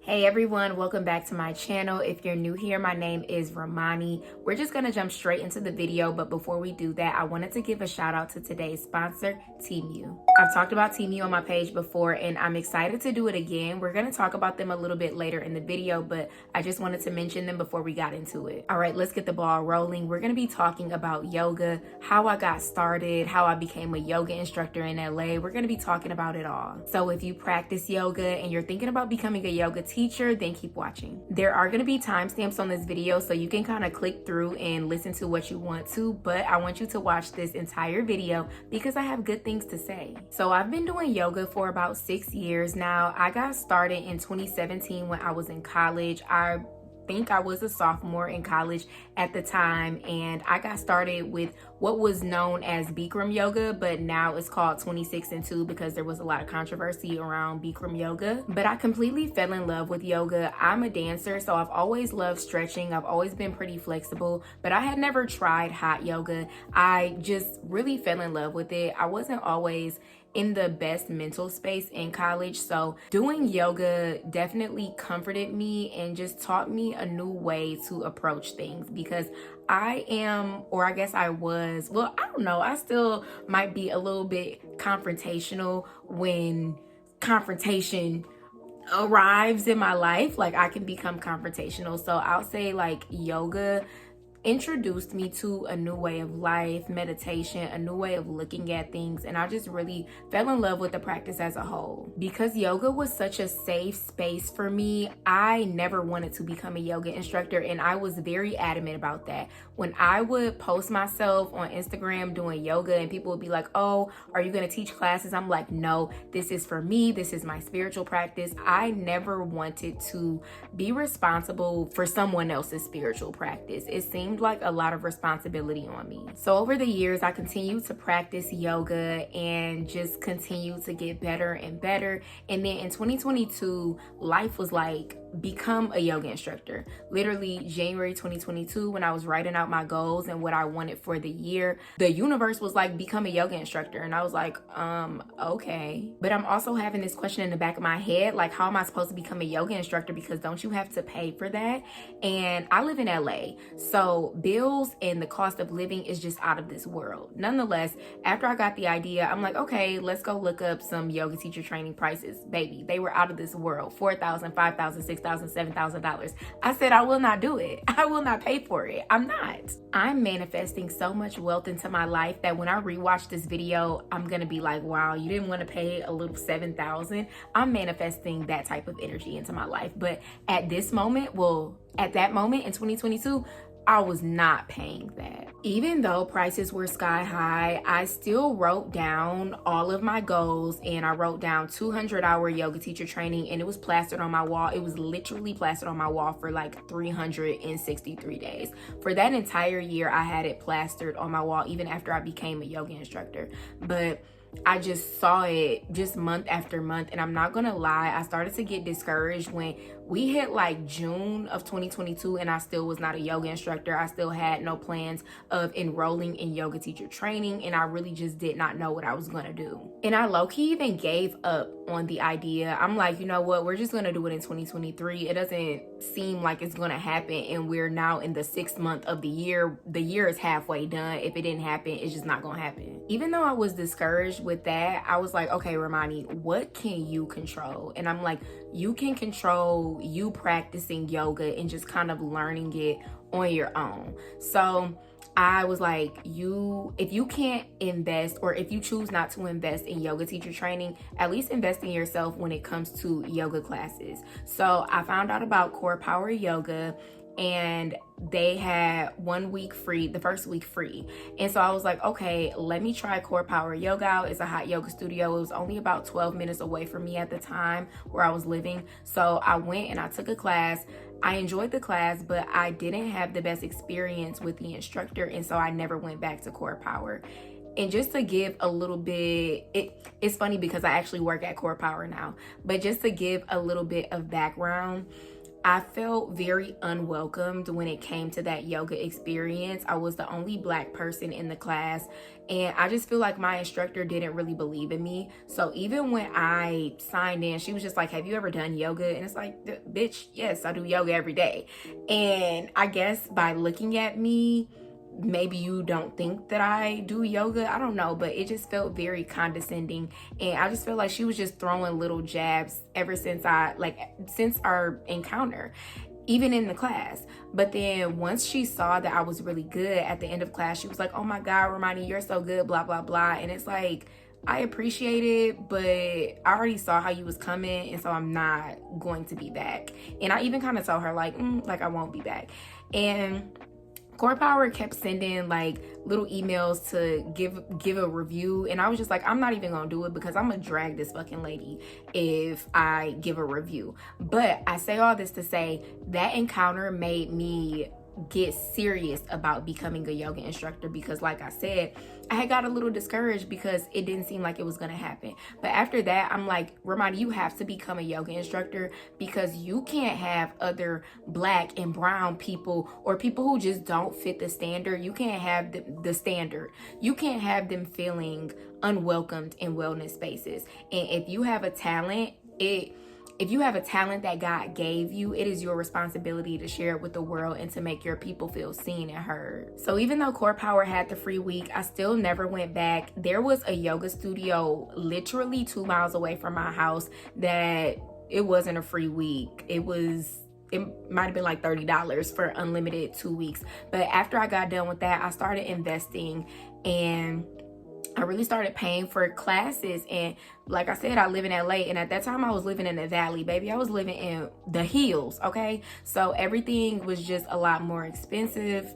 Hey everyone, welcome back to my channel. If you're new here, my name is Romani. We're just gonna jump straight into the video, but before we do that, I wanted to give a shout out to today's sponsor, TEMU. I've talked about TEMU on my page before and I'm excited to do it again. We're gonna talk about them a little bit later in the video, but I just wanted to mention them before we got into it. All right, let's get the ball rolling. We're gonna be talking about yoga, how I got started, how I became a yoga instructor in LA. We're gonna be talking about it all. So if you practice yoga and you're thinking about becoming a yoga teacher, then keep watching. There are going to be timestamps on this video, so you can kind of click through and listen to what you want to, but I want you to watch this entire video because I have good things to say. So I've been doing yoga for about 6 years now. I got started in 2017 when I was in college. I think I was a sophomore in college at the time, and I got started with what was known as Bikram yoga, but now it's called 26 and 2 because there was a lot of controversy around Bikram yoga. But I completely fell in love with yoga. I'm a dancer, so I've always loved stretching. I've always been pretty flexible, but I had never tried hot yoga. I just really fell in love with it. I wasn't always in the best mental space in college, so doing yoga definitely comforted me and just taught me a new way to approach things, because I am, or I guess I was, well, I don't know, I still might be a little bit confrontational when confrontation arrives in my life. Like, I can become confrontational. So I'll say like yoga introduced me to a new way of life, meditation, a new way of looking at things, and I just really fell in love with the practice as a whole. Because yoga was such a safe space for me, I never wanted to become a yoga instructor, and I was very adamant about that. When I would post myself on Instagram doing yoga and people would be like, oh, are you gonna teach classes? I'm like, no, this is for me, this is my spiritual practice. I never wanted to be responsible for someone else's spiritual practice. It seemed like a lot of responsibility on me. So over the years, I continued to practice yoga and just continue to get better and better. And then in 2022, life was like, become a yoga instructor. Literally January 2022, when I was writing out my goals and what I wanted for the year, the universe was like, become a yoga instructor. And I was like, okay. But I'm also having this question in the back of my head, like, how am I supposed to become a yoga instructor? Because don't you have to pay for that? And I live in LA, so bills and the cost of living is just out of this world. Nonetheless, after I got the idea, I'm like, okay, let's go look up some yoga teacher training prices. Baby, they were out of this world. $4,000, $5,000, $6,000, $7,000. I said, I will not do it. I will not pay for it. I'm not. I'm manifesting so much wealth into my life that when I rewatch this video, I'm gonna be like, wow, you didn't want to pay a little $7,000. I'm manifesting that type of energy into my life. But at this moment, at that moment in 2022, I was not paying that. Even though prices were sky high, I still wrote down all of my goals, and I wrote down 200-hour yoga teacher training, and it was plastered on my wall. It was literally plastered on my wall for like 363 days. For that entire year, I had it plastered on my wall even after I became a yoga instructor. But I just saw it just month after month, and I'm not gonna lie, I started to get discouraged when we hit like June of 2022 and I still was not a yoga instructor. I still had no plans of enrolling in yoga teacher training, and I really just did not know what I was gonna do. And I low-key even gave up on the idea. I'm like, you know what, we're just gonna do it in 2023. It doesn't seem like it's gonna happen, and we're now in the 6th month of the year. The year is halfway done. If it didn't happen, it's just not gonna happen. Even though I was discouraged with that, I was like, okay, Romani, what can you control? And I'm like, you can control you practicing yoga and just kind of learning it on your own. So I was like, if you can't invest, or if you choose not to invest in yoga teacher training, at least invest in yourself when it comes to yoga classes. So I found out about Core Power Yoga, and they had 1 week free, the first week free. And so I was like, okay, let me try Core Power Yoga out. It's a hot yoga studio. It was only about 12 minutes away from me at the time where I was living. So I went and I took a class. I enjoyed the class, but I didn't have the best experience with the instructor, and so I never went back to Core Power. And just to give a little bit, it's funny because I actually work at Core Power now, but just to give a little bit of background, I felt very unwelcomed when it came to that yoga experience. I was the only Black person in the class, and I just feel like my instructor didn't really believe in me. So even when I signed in, she was just like, have you ever done yoga? And it's like, bitch, yes, I do yoga every day. And I guess by looking at me, maybe you don't think that I do yoga. I don't know, but it just felt very condescending. And I just feel like she was just throwing little jabs ever since since our encounter, even in the class. But then once she saw that I was really good at the end of class, she was like, oh my God, Romani, you're so good, blah, blah, blah. And it's like, I appreciate it, but I already saw how you was coming, and so I'm not going to be back. And I even kind of told her like I won't be back. And Core Power kept sending like little emails to give a review, and I was just like, I'm not even gonna do it because I'm gonna drag this fucking lady if I give a review. But I say all this to say that encounter made me get serious about becoming a yoga instructor, because like I said, I had got a little discouraged because it didn't seem like it was gonna happen. But after that, I'm like, Ramadi, you have to become a yoga instructor, because you can't have other Black and brown people or people who just don't fit the standard. You can't have the standard. You can't have them feeling unwelcomed in wellness spaces. And if you have a talent, if you have a talent that God gave you, it is your responsibility to share it with the world and to make your people feel seen and heard. So even though Core Power had the free week, I still never went back. There was a yoga studio literally 2 miles away from my house that it wasn't a free week. It might have been like $30 for unlimited 2 weeks. But after I got done with that, I started investing, and I really started paying for classes. And like I said, I live in LA, and at that time I was living in the valley, baby. I was living in the hills, okay? So everything was just a lot more expensive.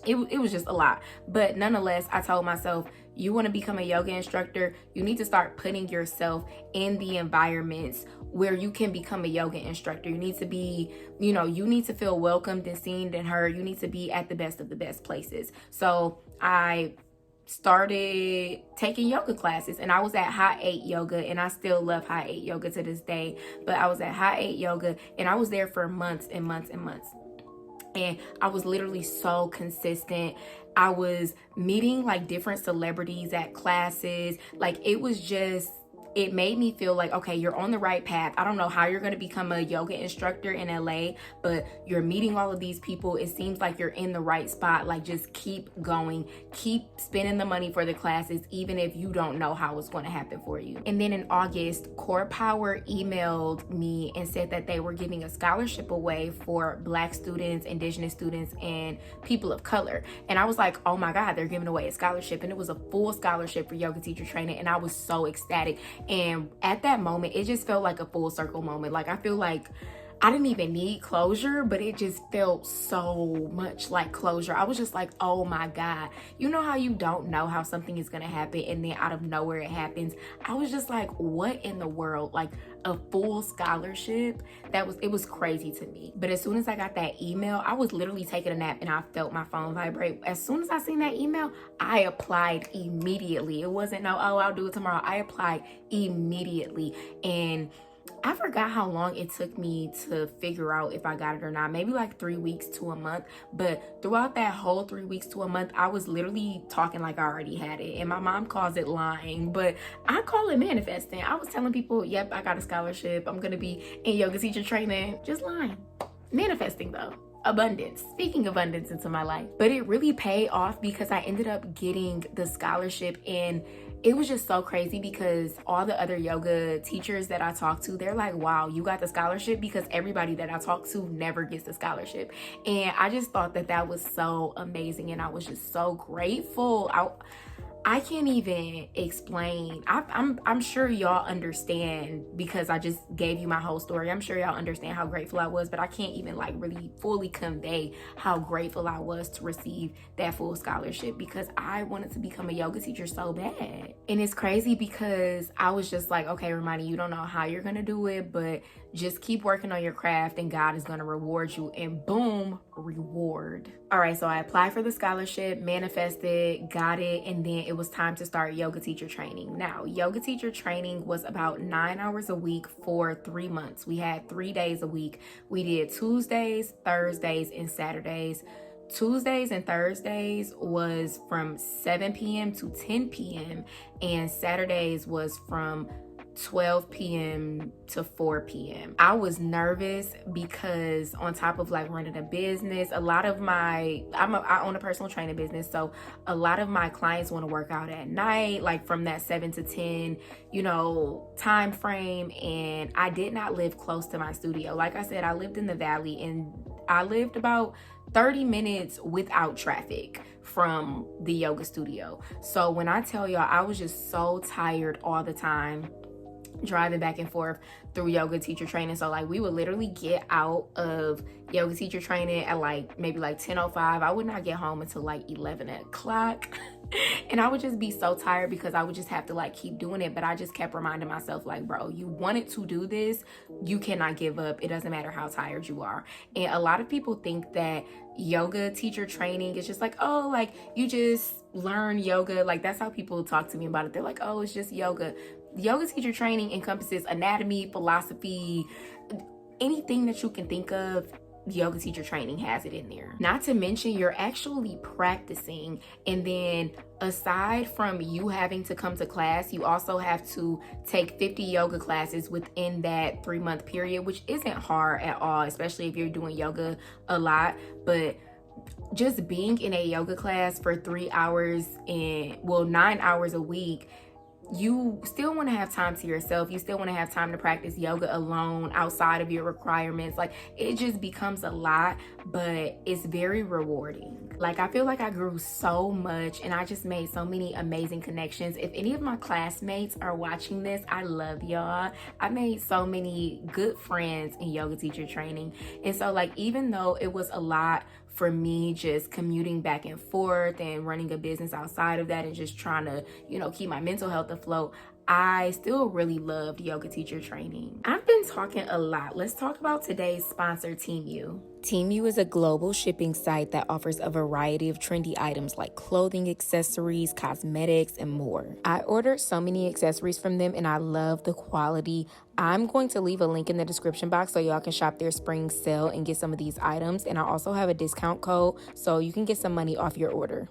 It was just a lot. But nonetheless, I told myself, you want to become a yoga instructor, you need to start putting yourself in the environments where you can become a yoga instructor. You need to be, you need to feel welcomed and seen and heard. You need to be at the best of the best places. So I started taking yoga classes, and I was at High 8 Yoga, and I still love High 8 Yoga to this day. But I was at High 8 Yoga, and I was there for months and months and months. And I was literally so consistent. I was meeting like different celebrities at classes. Like it made me feel like, okay, you're on the right path. I don't know how you're going to become a yoga instructor in LA, but you're meeting all of these people. It seems like you're in the right spot. Like, just keep going, keep spending the money for the classes, even if you don't know how it's going to happen for you. And then in August, Core Power emailed me and said that they were giving a scholarship away for Black students, Indigenous students, and people of color. And I was like, oh my God, they're giving away a scholarship. And it was a full scholarship for yoga teacher training. And I was so ecstatic. And at that moment, it just felt like a full circle moment. Like, I feel like I didn't even need closure, but it just felt so much like closure. I was just like, oh my God. You know how you don't know how something is going to happen, and then out of nowhere it happens? I was just like, what in the world? Like, a full scholarship? It was crazy to me. But as soon as I got that email, I was literally taking a nap and I felt my phone vibrate. As soon as I seen that email, I applied immediately. It wasn't I'll do it tomorrow. I applied immediately. And I forgot how long it took me to figure out if I got it or not. Maybe like 3 weeks to a month. But throughout that whole 3 weeks to a month, I was literally talking like I already had it. And my mom calls it lying, but I call it manifesting. I was telling people, yep, I got a scholarship. I'm going to be in yoga teacher training. Just lying. Manifesting though. Abundance, speaking abundance into my life. But it really paid off because I ended up getting the scholarship, and it was just so crazy because all the other yoga teachers that I talked to, they're like, wow, you got the scholarship, because everybody that I talked to never gets the scholarship. And I just thought that was so amazing, and I was just so grateful. I can't even explain. I'm sure y'all understand because I just gave you my whole story. I'm sure y'all understand how grateful I was, but I can't even like really fully convey how grateful I was to receive that full scholarship, because I wanted to become a yoga teacher so bad. And it's crazy because I was just like, okay, Ramani, you don't know how you're gonna do it, but just keep working on your craft and God is gonna reward you. And boom, reward. All right, so I applied for the scholarship, manifested, got it, and then it was time to start yoga teacher training. Now, yoga teacher training was about 9 hours a week for 3 months. We had 3 days a week. We did Tuesdays, Thursdays, and Saturdays. Tuesdays and Thursdays was from 7 p.m. to 10 p.m. and Saturdays was from 12 p.m. to 4 p.m. I was nervous because on top of like running a business, I own a personal training business, so a lot of my clients want to work out at night, like from that 7 to 10, time frame, and I did not live close to my studio. Like I said, I lived in the valley, and I lived about 30 minutes without traffic from the yoga studio. So when I tell y'all, I was just so tired all the time driving back and forth through yoga teacher training. So like we would literally get out of yoga teacher training at maybe 10:05. I would not get home until 11 o'clock. And I would just be so tired because I would just have to keep doing it. But I just kept reminding myself, bro, you wanted to do this, you cannot give up. It doesn't matter how tired you are. And a lot of people think that yoga teacher training is just you just learn yoga. That's how people talk to me about it. They're like, oh, it's just yoga. Yoga teacher training encompasses anatomy, philosophy, anything that you can think of. Yoga teacher training has it in there. Not to mention, you're actually practicing, and then aside from you having to come to class, you also have to take 50 yoga classes within that 3-month period, which isn't hard at all, especially if you're doing yoga a lot. But just being in a yoga class for 3 hours 9 hours a week, you still want to have time to yourself. You still want to have time to practice yoga alone outside of your requirements. It just becomes a lot, but it's very rewarding. I feel like I grew so much, and I just made so many amazing connections. If any of my classmates are watching this, I love y'all. I made so many good friends in yoga teacher training. And so even though it was a lot for me just commuting back and forth and running a business outside of that and just trying to, keep my mental health afloat, I still really loved yoga teacher training. I've been talking a lot. Let's talk about today's sponsor, TEMU. TEMU is a global shipping site that offers a variety of trendy items like clothing, accessories, cosmetics, and more. I ordered so many accessories from them, and I love the quality. I'm going to leave a link in the description box so y'all can shop their spring sale and get some of these items. And I also have a discount code so you can get some money off your order.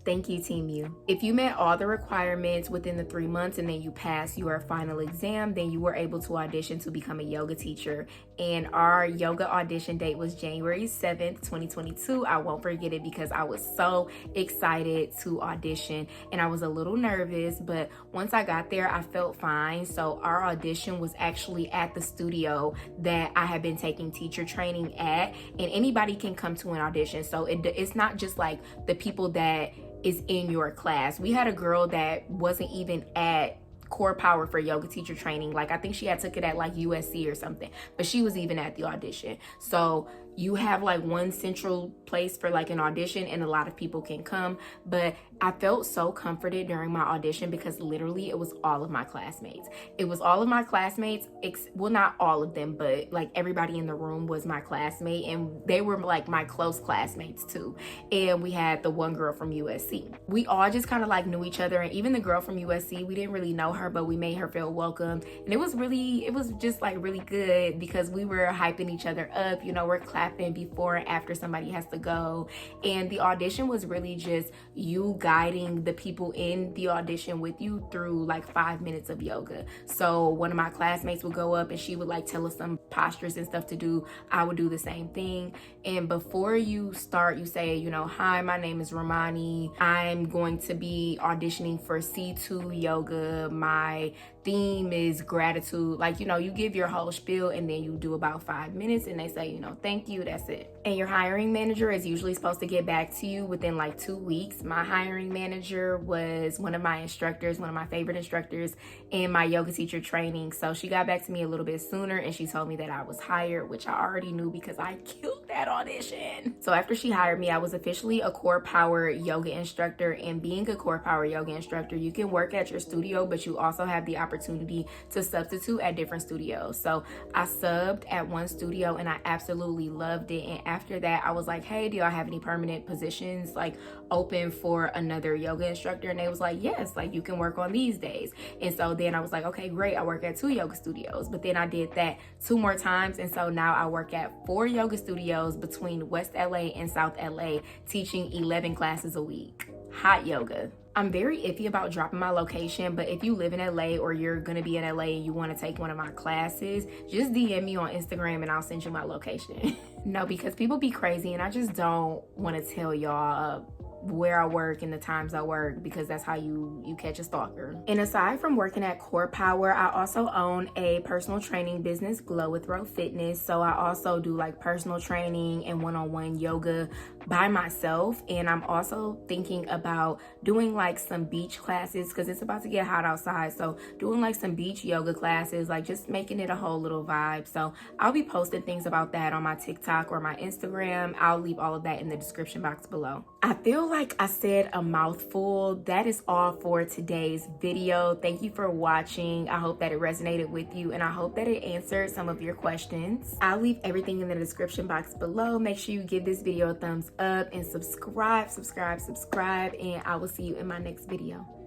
Thank you, TEMU. If you met all the requirements within the 3 months and then you passed your final exam, then you were able to audition to become a yoga teacher. And our yoga audition date was January 7th, 2022. I won't forget it because I was so excited to audition, and I was a little nervous, but once I got there, I felt fine. So our audition was actually at the studio that I have been taking teacher training at, and anybody can come to an audition. So it's not just the people that is in your class. We had a girl that wasn't even at Core Power for yoga teacher training. I think she had took it at USC or something, but she was even at the audition. So you have one central place for an audition, and a lot of people can come. But I felt so comforted during my audition because literally it was all of my classmates. It was all of my classmates, well, not all of them, but everybody in the room was my classmate, and they were my close classmates too. And we had the one girl from USC. We all just kind of knew each other, and even the girl from USC, we didn't really know her, but we made her feel welcome. And it was just really good because we were hyping each other up. We're clapping before and after somebody has to go. And the audition was really just you guiding the people in the audition with you through 5 minutes of yoga. So one of my classmates would go up and she would tell us some postures and stuff to do. I would do the same thing. And before you start, you say, hi, my name is Romani. I'm going to be auditioning for C2 yoga. My theme is gratitude. You give your whole spiel, and then you do about 5 minutes, and they say, thank you, that's it. And your hiring manager is usually supposed to get back to you within 2 weeks. My hiring manager was one of my instructors, one of my favorite instructors in my yoga teacher training. So she got back to me a little bit sooner, and she told me that I was hired, which I already knew because I killed that at Audition. So after she hired me, I was officially a Core Power yoga instructor. And being a Core Power yoga instructor, you can work at your studio, but you also have the opportunity to substitute at different studios. So I subbed at one studio and I absolutely loved it. And after that, I was like, hey, do y'all have any permanent positions like open for another yoga instructor? And they was like, yes, like you can work on these days. And so then I was like, okay, great. I work at 2 yoga studios. But then I did that 2 more times. And so now I work at 4 yoga studios between West LA and South LA, teaching 11 classes a week. Hot yoga. I'm very iffy about dropping my location, but if you live in LA or you're gonna be in LA and you wanna take one of my classes, just DM me on Instagram and I'll send you my location. No, because people be crazy and I just don't wanna tell y'all where I work and the times I work, because that's how you catch a stalker. And aside from working at Core Power, I also own a personal training business, Glow with Row Fitness. So I also do like personal training and one-on-one yoga by myself. And I'm also thinking about doing like some beach classes because it's about to get hot outside. So doing like some beach yoga classes, like just making it a whole little vibe. So I'll be posting things about that on my TikTok or my Instagram. I'll leave all of that in the description box below. I feel like I said a mouthful. That is all for today's video. Thank you for watching. I hope that it resonated with you and I hope that it answered some of your questions. I'll leave everything in the description box below. Make sure you give this video a thumbs up and subscribe, and I will see you in my next video.